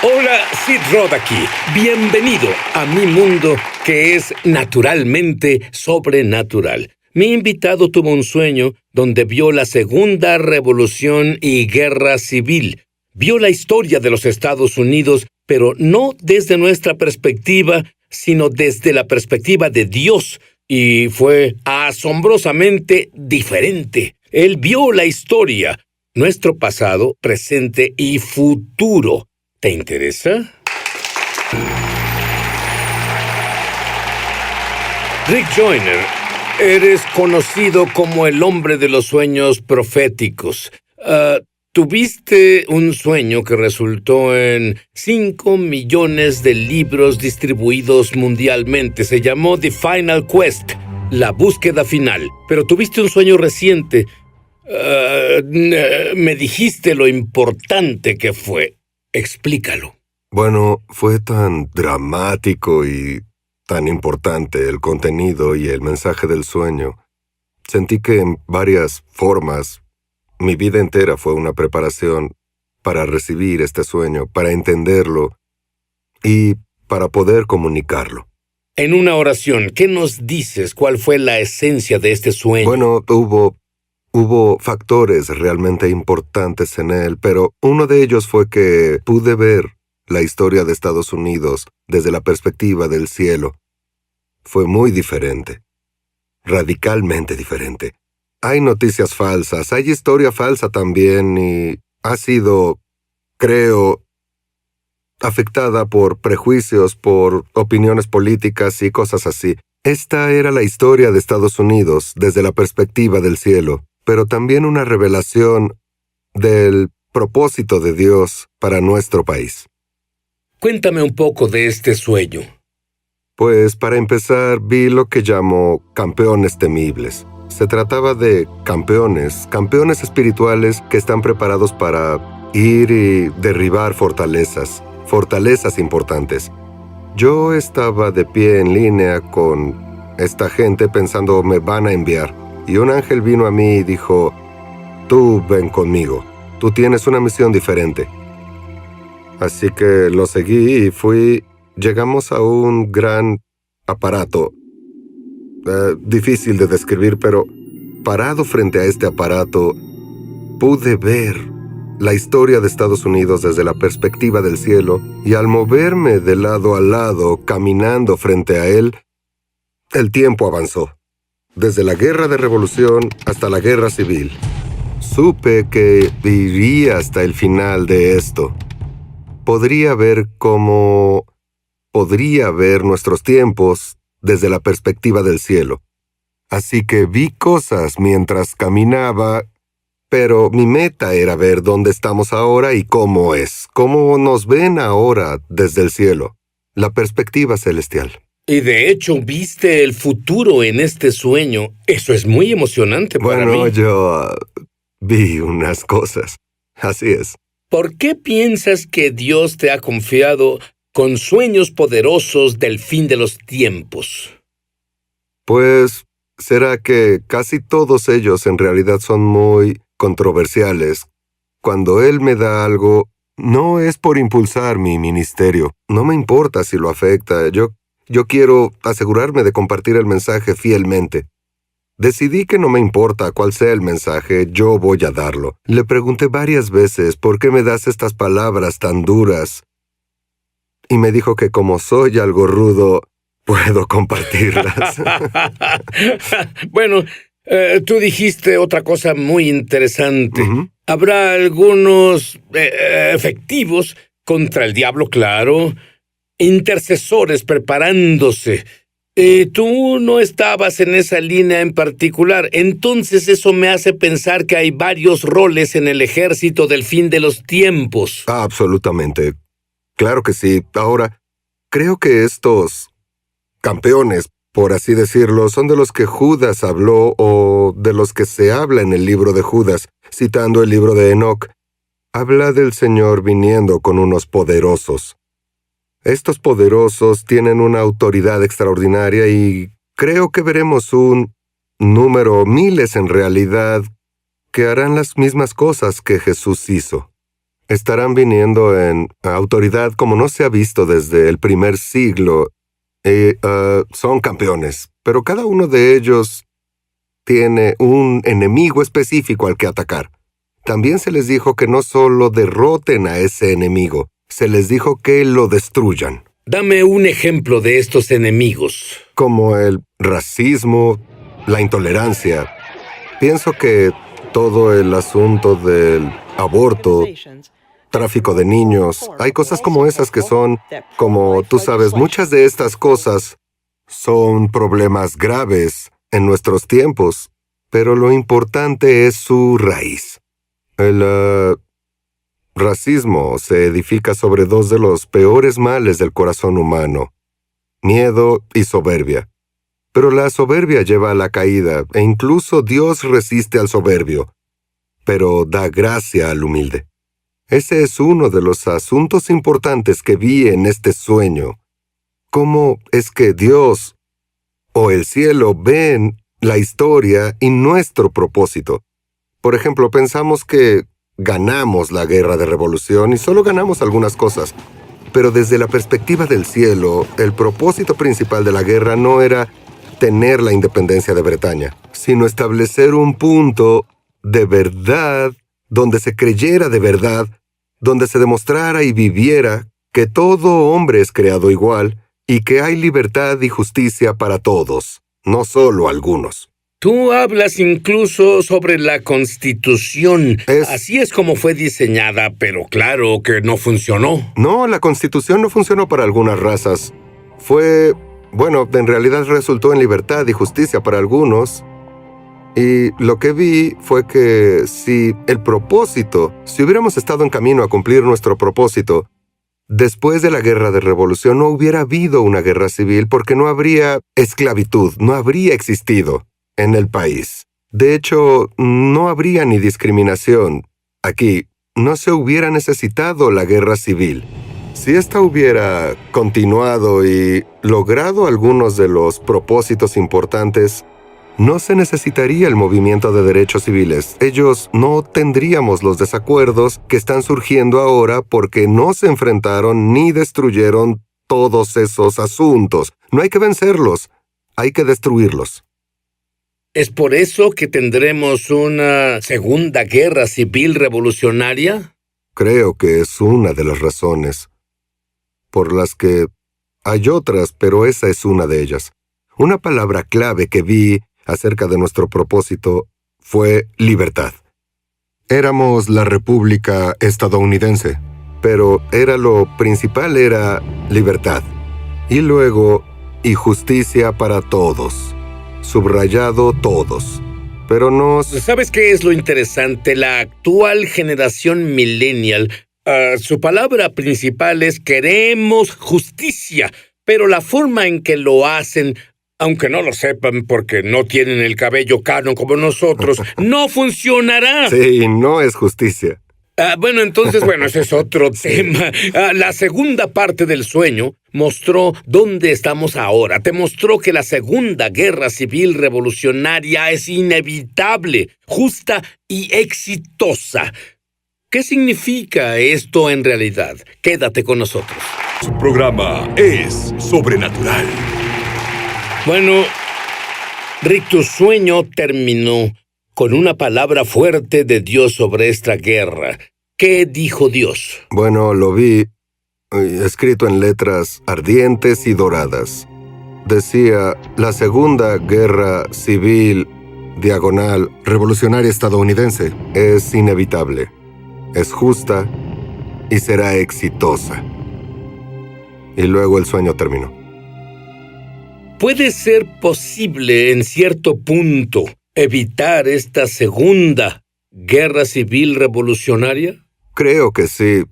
Hola, Sid Roth aquí. Bienvenido a mi mundo que es naturalmente sobrenatural. Mi invitado tuvo un sueño donde vio la Segunda Revolución y Guerra Civil. Vio la historia de los Estados Unidos, pero no desde nuestra perspectiva, sino desde la perspectiva de Dios. Y fue asombrosamente diferente. Él vio la historia, nuestro pasado, presente y futuro. ¿Te interesa? Rick Joyner, eres conocido como el hombre de los sueños proféticos. Tuviste un sueño que resultó en 5 millones de libros distribuidos mundialmente. Se llamó The Final Quest, la búsqueda final. Pero tuviste un sueño reciente. Me dijiste lo importante que fue. Explícalo. Bueno, fue tan dramático y tan importante el contenido y el mensaje del sueño. Sentí que en varias formas, mi vida entera fue una preparación para recibir este sueño, para entenderlo y para poder comunicarlo. En una oración, ¿qué nos dices? ¿Cuál fue la esencia de este sueño? Bueno, hubo factores realmente importantes en él, pero uno de ellos fue que pude ver la historia de Estados Unidos desde la perspectiva del cielo. Fue muy diferente, radicalmente diferente. Hay noticias falsas, hay historia falsa también y ha sido, creo, afectada por prejuicios, por opiniones políticas y cosas así. Esta era la historia de Estados Unidos desde la perspectiva del cielo, pero también una revelación del propósito de Dios para nuestro país. Cuéntame un poco de este sueño. Pues para empezar vi lo que llamo campeones temibles. Se trataba de campeones espirituales que están preparados para ir y derribar fortalezas importantes. Yo estaba de pie en línea con esta gente pensando me van a enviar. Y un ángel vino a mí y dijo, tú ven conmigo, tú tienes una misión diferente. Así que lo seguí y llegamos a un gran aparato. Difícil de describir, pero parado frente a este aparato, pude ver la historia de Estados Unidos desde la perspectiva del cielo, y al moverme de lado a lado, caminando frente a él, el tiempo avanzó. Desde la guerra de revolución hasta la guerra civil. Supe que iría hasta el final de esto. Podría ver nuestros tiempos desde la perspectiva del cielo. Así que vi cosas mientras caminaba, pero mi meta era ver dónde estamos ahora y cómo nos ven ahora desde el cielo, la perspectiva celestial. Y de hecho, viste el futuro en este sueño. Eso es muy emocionante para mí. Bueno, yo vi unas cosas. Así es. ¿Por qué piensas que Dios te ha confiado con sueños poderosos del fin de los tiempos? Pues, será que casi todos ellos en realidad son muy controversiales. Cuando Él me da algo, no es por impulsar mi ministerio. No me importa si lo afecta. Yo quiero asegurarme de compartir el mensaje fielmente. Decidí que no me importa cuál sea el mensaje, yo voy a darlo. Le pregunté varias veces, ¿por qué me das estas palabras tan duras? Y me dijo que como soy algo rudo, puedo compartirlas. Bueno, tú dijiste otra cosa muy interesante. Uh-huh. Habrá algunos efectivos contra el diablo, claro. Intercesores preparándose. Tú no estabas en esa línea en particular. Entonces eso me hace pensar que hay varios roles en el ejército del fin de los tiempos. Absolutamente. Claro que sí. Ahora, creo que estos campeones, por así decirlo, son de los que Judas habló o de los que se habla en el libro de Judas, citando el libro de Enoc. Habla del Señor viniendo con unos poderosos. Estos poderosos tienen una autoridad extraordinaria y creo que veremos un número, miles en realidad, que harán las mismas cosas que Jesús hizo. estarán viniendo en autoridad como no se ha visto desde el primer siglo. Son campeones, pero cada uno de ellos tiene un enemigo específico al que atacar. También se les dijo que no solo derroten a ese enemigo, se les dijo que lo destruyan. Dame un ejemplo de estos enemigos. Como el racismo, la intolerancia. Pienso que todo el asunto del aborto, tráfico de niños, hay cosas como esas que son, como tú sabes, muchas de estas cosas son problemas graves en nuestros tiempos, pero lo importante es su raíz. El racismo se edifica sobre dos de los peores males del corazón humano: miedo y soberbia. Pero la soberbia lleva a la caída, e incluso Dios resiste al soberbio, pero da gracia al humilde. Ese es uno de los asuntos importantes que vi en este sueño. ¿Cómo es que Dios o el cielo ven la historia y nuestro propósito? Por ejemplo, pensamos que ganamos la guerra de revolución y solo ganamos algunas cosas. Pero desde la perspectiva del cielo, el propósito principal de la guerra no era tener la independencia de Bretaña, sino establecer un punto de verdad, donde se creyera de verdad, donde se demostrara y viviera que todo hombre es creado igual y que hay libertad y justicia para todos, no solo algunos. Tú hablas incluso sobre la Constitución. Así es como fue diseñada, pero claro que no funcionó. No, la Constitución no funcionó para algunas razas. En realidad resultó en libertad y justicia para algunos. Y lo que vi fue que si hubiéramos estado en camino a cumplir nuestro propósito, después de la guerra de revolución no hubiera habido una guerra civil porque no habría esclavitud, no habría existido en el país. De hecho, no habría ni discriminación. Aquí no se hubiera necesitado la guerra civil. Si esta hubiera continuado y logrado algunos de los propósitos importantes, no se necesitaría el movimiento de derechos civiles. No tendríamos los desacuerdos que están surgiendo ahora porque no se enfrentaron ni destruyeron todos esos asuntos. No hay que vencerlos, hay que destruirlos. ¿Es por eso que tendremos una segunda guerra civil revolucionaria? Creo que es una de las razones por las que hay otras, pero esa es una de ellas. Una palabra clave que vi acerca de nuestro propósito fue libertad. Éramos la República estadounidense, pero lo principal era libertad. Y luego, y justicia para todos. Subrayado todos. Pero no... ¿Sabes qué es lo interesante? La actual generación millennial, su palabra principal es queremos justicia, pero la forma en que lo hacen, aunque no lo sepan porque no tienen el cabello cano como nosotros, no funcionará. Sí, no es justicia. Ese es otro tema. La segunda parte del sueño mostró dónde estamos ahora. Te mostró que la segunda guerra civil revolucionaria es inevitable, justa y exitosa. ¿Qué significa esto en realidad? Quédate con nosotros. Su programa es sobrenatural. Bueno, Rick, tu sueño terminó con una palabra fuerte de Dios sobre esta guerra. ¿Qué dijo Dios? Bueno, lo vi escrito en letras ardientes y doradas. Decía, la Segunda Guerra Civil, revolucionaria estadounidense, es inevitable, es justa y será exitosa. Y luego el sueño terminó. ¿Puede ser posible, en cierto punto, evitar esta segunda guerra civil revolucionaria? Creo que sí.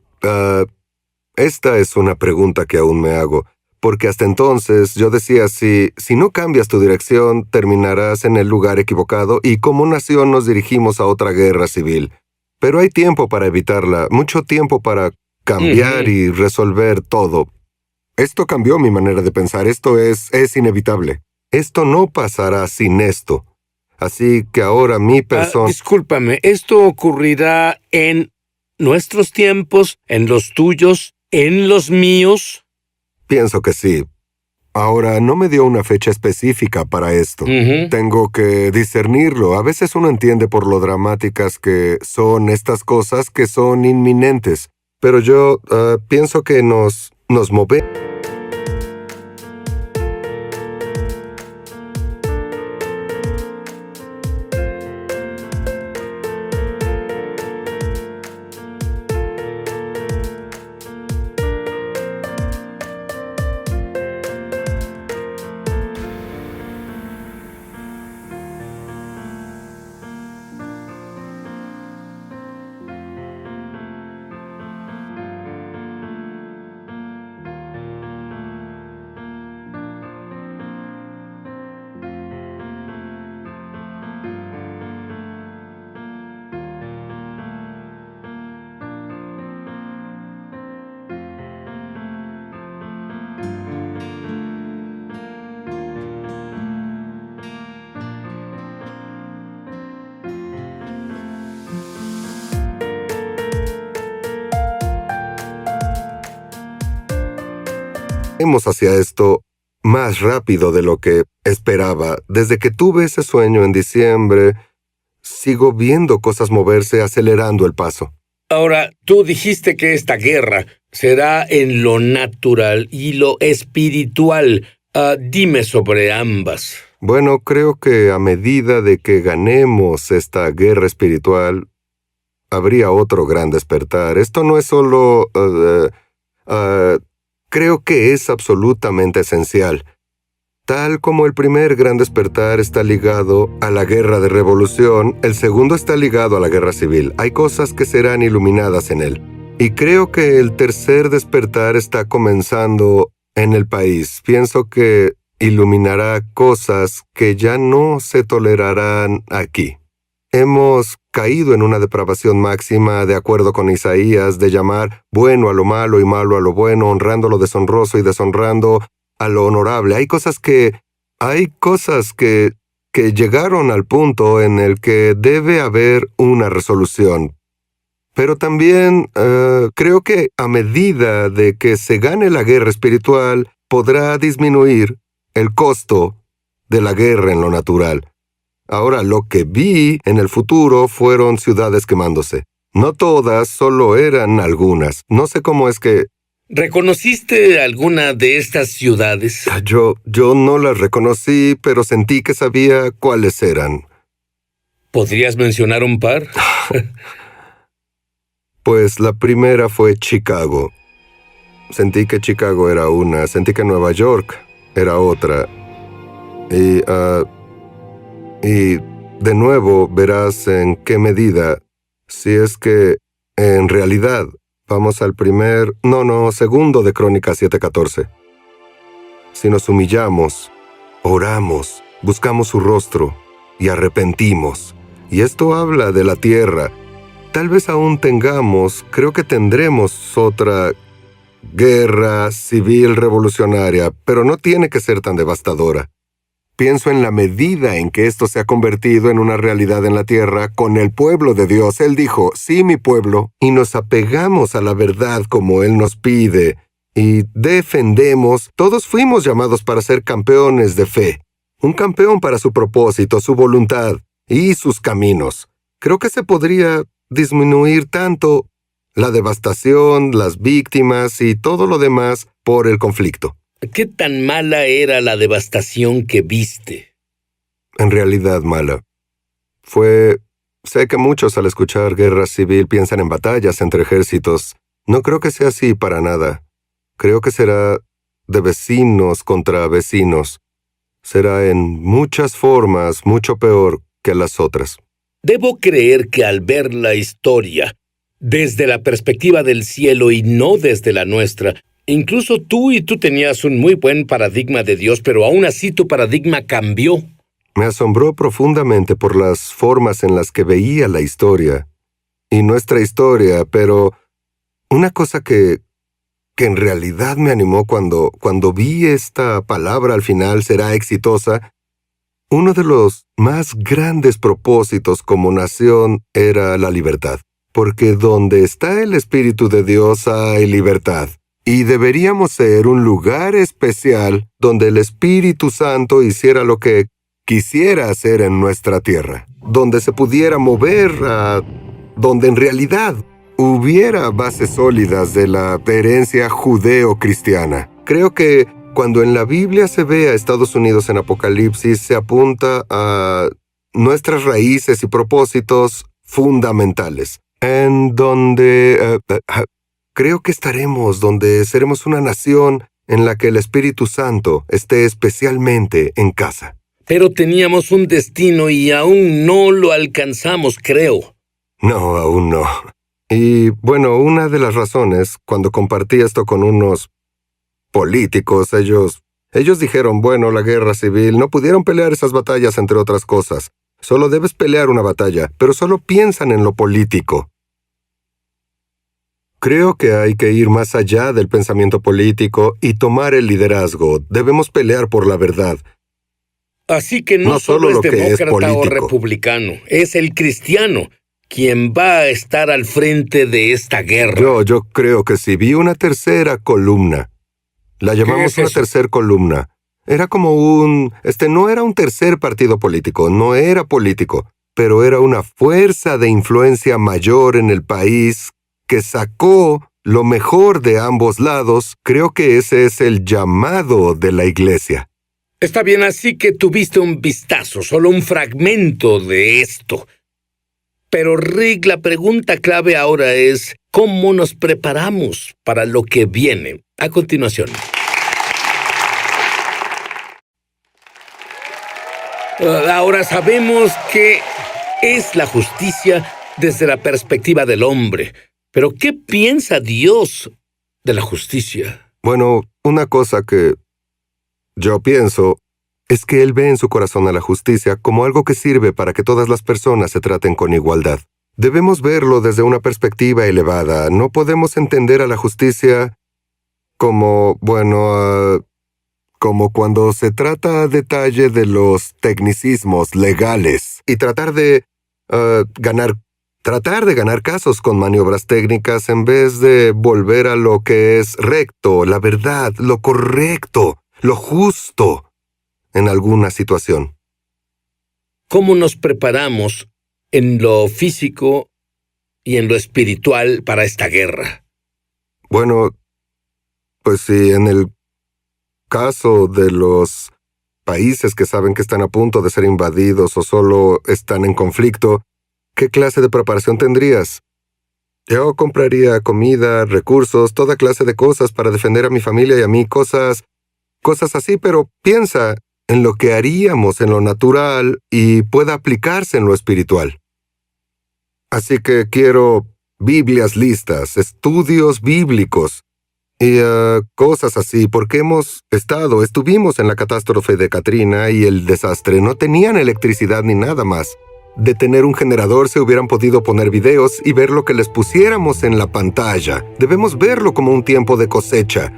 Esta es una pregunta que aún me hago, porque hasta entonces yo decía, si no cambias tu dirección, terminarás en el lugar equivocado y como nación nos dirigimos a otra guerra civil. Pero hay tiempo para evitarla, mucho tiempo para cambiar y resolver todo. Esto cambió mi manera de pensar, esto es inevitable. Esto no pasará sin esto. Así que ahora mi persona... Discúlpame, esto ocurrirá en nuestros tiempos, en los tuyos, en los míos? Pienso que sí. Ahora, no me dio una fecha específica para esto. Tengo que discernirlo. A veces uno entiende por lo dramáticas que son estas cosas que son inminentes. Pero yo pienso que nos movemos. Hacia esto más rápido de lo que esperaba. Desde que tuve ese sueño en diciembre, sigo viendo cosas moverse acelerando el paso. Ahora, tú dijiste que esta guerra será en lo natural y lo espiritual. Dime sobre ambas. Bueno, creo que a medida de que ganemos esta guerra espiritual, habría otro gran despertar. Esto no es solo... creo que es absolutamente esencial. Tal como el primer gran despertar está ligado a la guerra de revolución, el segundo está ligado a la guerra civil. Hay cosas que serán iluminadas en él. Y creo que el tercer despertar está comenzando en el país. Pienso que iluminará cosas que ya no se tolerarán aquí. Hemos caído en una depravación máxima, de acuerdo con Isaías, de llamar bueno a lo malo y malo a lo bueno, honrando lo deshonroso y deshonrando a lo honorable. Hay cosas que llegaron al punto en el que debe haber una resolución. Pero también creo que a medida de que se gane la guerra espiritual, podrá disminuir el costo de la guerra en lo natural. Ahora, lo que vi en el futuro fueron ciudades quemándose. No todas, solo eran algunas. No sé cómo es que... ¿Reconociste alguna de estas ciudades? Yo no las reconocí, pero sentí que sabía cuáles eran. ¿Podrías mencionar un par? Pues la primera fue Chicago. Sentí que Chicago era una, sentí que Nueva York era otra. Y de nuevo verás en qué medida, si es que en realidad vamos al segundo de Crónicas 7:14. Si nos humillamos, oramos, buscamos su rostro y arrepentimos. Y esto habla de la tierra. Tal vez aún creo que tendremos otra guerra civil revolucionaria, pero no tiene que ser tan devastadora. Pienso en la medida en que esto se ha convertido en una realidad en la tierra con el pueblo de Dios. Él dijo, sí, mi pueblo, y nos apegamos a la verdad como Él nos pide, y defendemos. Todos fuimos llamados para ser campeones de fe. Un campeón para su propósito, su voluntad y sus caminos. Creo que se podría disminuir tanto la devastación, las víctimas y todo lo demás por el conflicto. ¿Qué tan mala era la devastación que viste? En realidad mala. Sé que muchos al escuchar guerra civil piensan en batallas entre ejércitos. No creo que sea así para nada. Creo que será de vecinos contra vecinos. Será en muchas formas mucho peor que las otras. Debo creer que al ver la historia desde la perspectiva del cielo y no desde la nuestra, incluso tú tenías un muy buen paradigma de Dios, pero aún así tu paradigma cambió. Me asombró profundamente por las formas en las que veía la historia y nuestra historia, pero una cosa que en realidad me animó cuando vi esta palabra al final, será exitosa. Uno de los más grandes propósitos como nación era la libertad. porque donde está el Espíritu de Dios hay libertad. Y deberíamos ser un lugar especial donde el Espíritu Santo hiciera lo que quisiera hacer en nuestra tierra, donde se pudiera mover donde en realidad hubiera bases sólidas de la herencia judeo-cristiana. Creo que cuando en la Biblia se ve a Estados Unidos en Apocalipsis, se apunta a nuestras raíces y propósitos fundamentales, en donde creo que estaremos, donde seremos una nación en la que el Espíritu Santo esté especialmente en casa. Pero teníamos un destino y aún no lo alcanzamos, creo. No, aún no. Y bueno, una de las razones, cuando compartí esto con unos políticos, ellos dijeron, bueno, la guerra civil, no pudieron pelear esas batallas entre otras cosas. Solo debes pelear una batalla, pero solo piensan en lo político. Creo que hay que ir más allá del pensamiento político y tomar el liderazgo. Debemos pelear por la verdad. Así que no solo es demócrata o republicano, es el cristiano quien va a estar al frente de esta guerra. Yo creo que sí. Vi una tercera columna. La llamamos una tercera columna. Era como no era un tercer partido político, no era político, pero era una fuerza de influencia mayor en el país que sacó lo mejor de ambos lados. Creo que ese es el llamado de la iglesia. Está bien, así que tuviste un vistazo, solo un fragmento de esto. Pero Rick, la pregunta clave ahora es, ¿cómo nos preparamos para lo que viene a continuación? Ahora sabemos que es la justicia desde la perspectiva del hombre. Pero ¿qué piensa Dios de la justicia? Bueno, una cosa que yo pienso es que Él ve en su corazón a la justicia como algo que sirve para que todas las personas se traten con igualdad. Debemos verlo desde una perspectiva elevada. No podemos entender a la justicia como, como cuando se trata a detalle de los tecnicismos legales y tratar de ganar casos con maniobras técnicas en vez de volver a lo que es recto, la verdad, lo correcto, lo justo en alguna situación. ¿Cómo nos preparamos en lo físico y en lo espiritual para esta guerra? Bueno, pues sí, en el caso de los países que saben que están a punto de ser invadidos o solo están en conflicto, ¿qué clase de preparación tendrías? Yo compraría comida, recursos, toda clase de cosas para defender a mi familia y a mí, cosas así, pero piensa en lo que haríamos en lo natural y pueda aplicarse en lo espiritual. Así que quiero Biblias listas, estudios bíblicos y cosas así, porque estuvimos en la catástrofe de Katrina y el desastre. No tenían electricidad ni nada más. De tener un generador se hubieran podido poner videos y ver lo que les pusiéramos en la pantalla. Debemos verlo como un tiempo de cosecha,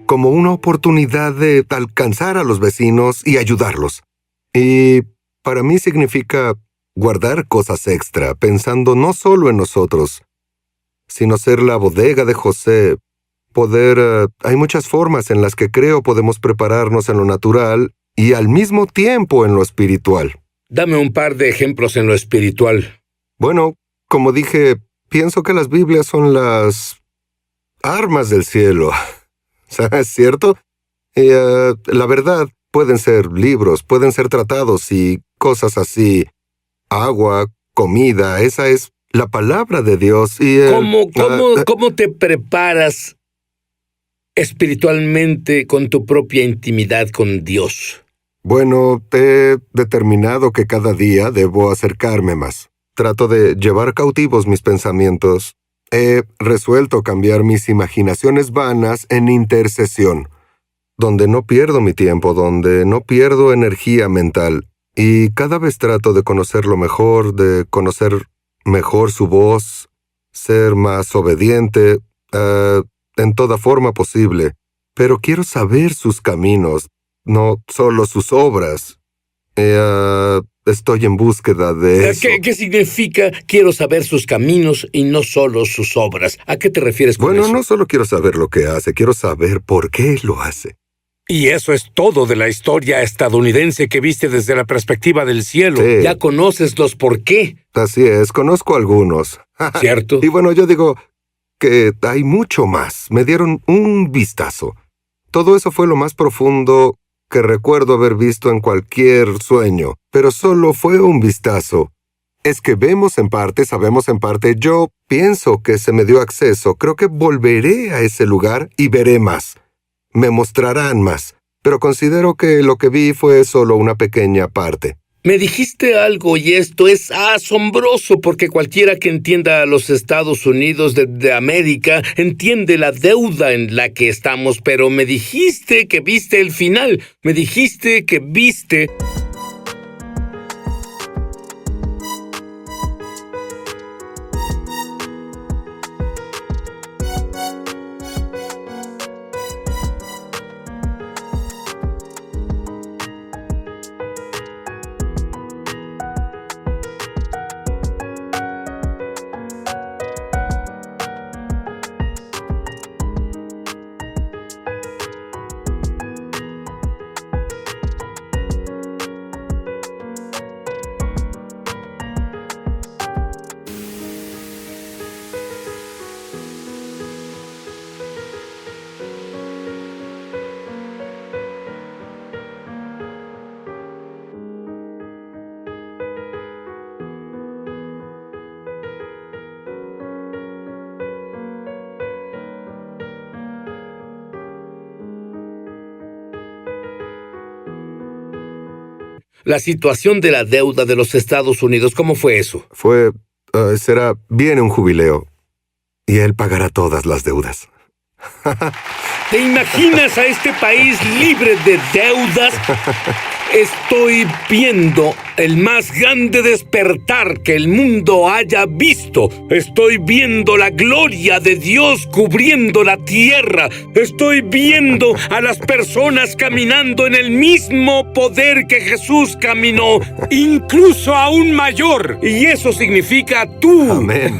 como una oportunidad de alcanzar a los vecinos y ayudarlos. Y para mí significa guardar cosas extra, pensando no solo en nosotros, sino ser la bodega de José. Hay muchas formas en las que creo podemos prepararnos en lo natural y al mismo tiempo en lo espiritual. Dame un par de ejemplos en lo espiritual. Bueno, como dije, pienso que las Biblias son las armas del cielo. ¿Es cierto? La verdad, pueden ser libros, pueden ser tratados y cosas así. Agua, comida, esa es la palabra de Dios. Y ¿Cómo te preparas espiritualmente con tu propia intimidad con Dios? Bueno, he determinado que cada día debo acercarme más. Trato de llevar cautivos mis pensamientos. He resuelto cambiar mis imaginaciones vanas en intercesión, donde no pierdo mi tiempo, donde no pierdo energía mental. Y cada vez trato de conocerlo mejor, de conocer mejor su voz, ser más obediente, en toda forma posible. Pero quiero saber sus caminos, no solo sus obras. Estoy en búsqueda de eso. ¿Qué significa quiero saber sus caminos y no solo sus obras? ¿A qué te refieres con eso? Bueno, no solo quiero saber lo que hace, quiero saber por qué lo hace. Y eso es todo de la historia estadounidense que viste desde la perspectiva del cielo. Sí. Ya conoces los por qué. Así es, conozco algunos. ¿Cierto? Y bueno, yo digo que hay mucho más. Me dieron un vistazo. Todo eso fue lo más profundo que recuerdo haber visto en cualquier sueño, pero solo fue un vistazo. Es que vemos en parte, sabemos en parte. Yo pienso que se me dio acceso. Creo que volveré a ese lugar y veré más. Me mostrarán más, pero considero que lo que vi fue solo una pequeña parte. Me dijiste algo y esto es asombroso porque cualquiera que entienda a los Estados Unidos de América entiende la deuda en la que estamos, pero me dijiste que viste el final, me dijiste que viste... La situación de la deuda de los Estados Unidos, ¿cómo fue eso? Viene un jubileo y él pagará todas las deudas. ¿Te imaginas a este país libre de deudas? Estoy viendo el más grande despertar que el mundo haya visto. Estoy viendo la gloria de Dios cubriendo la tierra. Estoy viendo a las personas caminando en el mismo poder que Jesús caminó, incluso aún mayor. Y eso significa tú. Amén.